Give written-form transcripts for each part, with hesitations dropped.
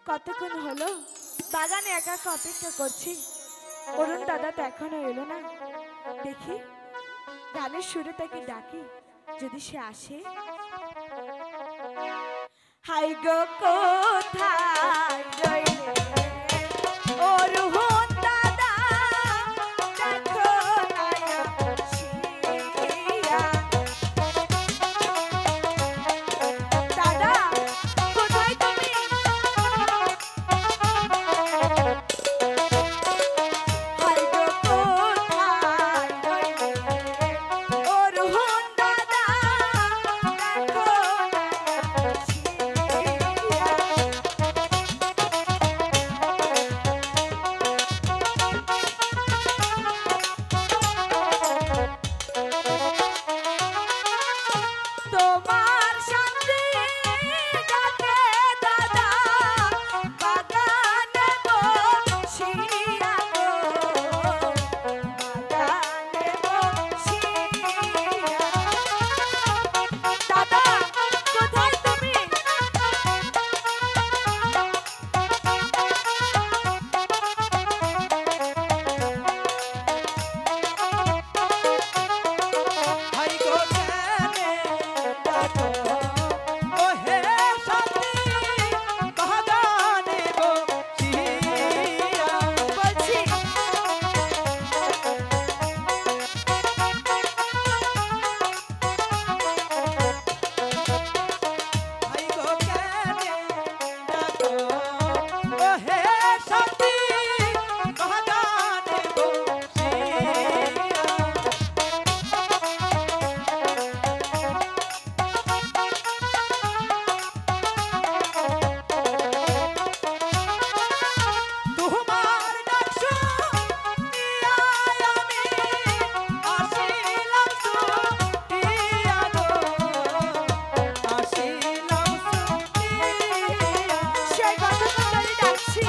কতক্ষণ হলো বাগানে একা একা অপেক্ষা করছি, অরুণ দাদা তো এখনো এলো না। দেখি গানের সুরে তাকে ডাকি, যদি সে আসে। হাই গো কোথায় রইলে অরুণ দাদা, দেখো না আসিয়া। দাদা কোথায় তুমি? হাই গো কোথায় রইলে অরুণ দাদা, দেখো না তোমার শান্তি ডাকে দাদা, বাগানে বসিয়া গো, বাগানে বসিয়া। দাদা কোথায় তুমি? হাই গো কেনে ডাকো ও হে শান্তি বাগানে বসিয়া। বলছি হাই গো কেনে ডাকো ও হে শান্তি বাগানে বসিয়া। তোমার ডাক শুনিয়া আমি আসিলাম ছুটিয়া গো, আসিলাম ছুটিয়া। সেই কথা ধরে ডাকছি।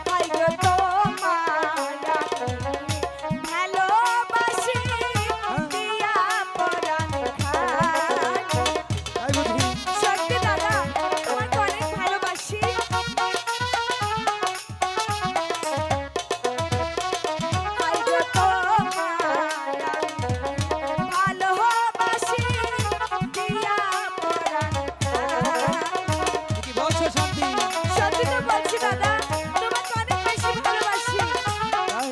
হাই গো তোমায় আমি ভালোবাসি, দিয়া পরাণ খানি। তাই বুঝি? সত্যি দাদা তোমাকে অনেক ভালোবাসি। হাই গো তোমায় আমি ভালোবাসি, দিয়া পরাণ খানি। কি বলছো শান্তি? সত্যি তো বলছি দাদা, তোমাকে অনেক বেশি ভালোবাসি। তাই?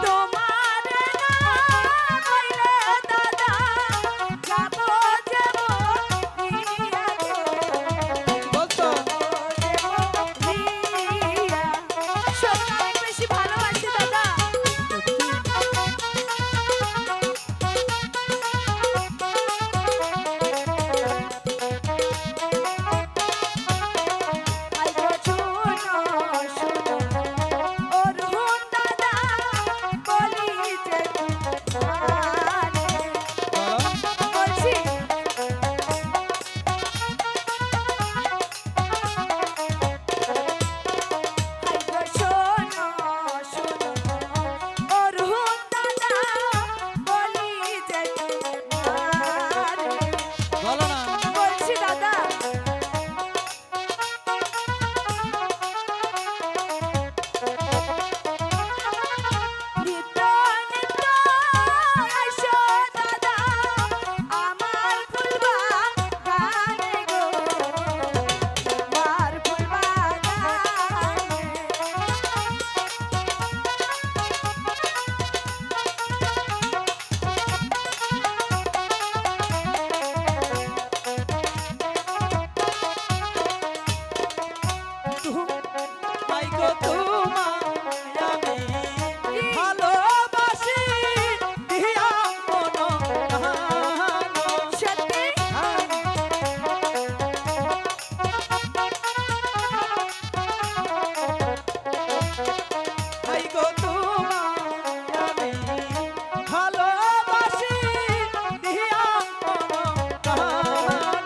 তোমার নাম হইলে দাদা, যাবো যাবো রিয়া গো, কি বলছো? যাবো রিয়া। সত্যি অনেক বেশি ভালোবাসি দাদা। হাই গো শুনো শুনো অরুণ দাদা, বলি যে তোমারে। বলো। বলছি হাই গো শোনো শোনো অরুণ দাদা, বলি যে তোমারে। বলো না। বলছি দাদা নিত্য নিত্য আইসো দাদা, আমার ফুলবাগানে গো, আমার ফুলবাগানে। হাই গো তোমায় আমি ভালোবাসি, দিয়া মন প্রাণ। সত্যি হাই গো তোমায় আমি ভালোবাসি, দিয়া মন প্রাণ।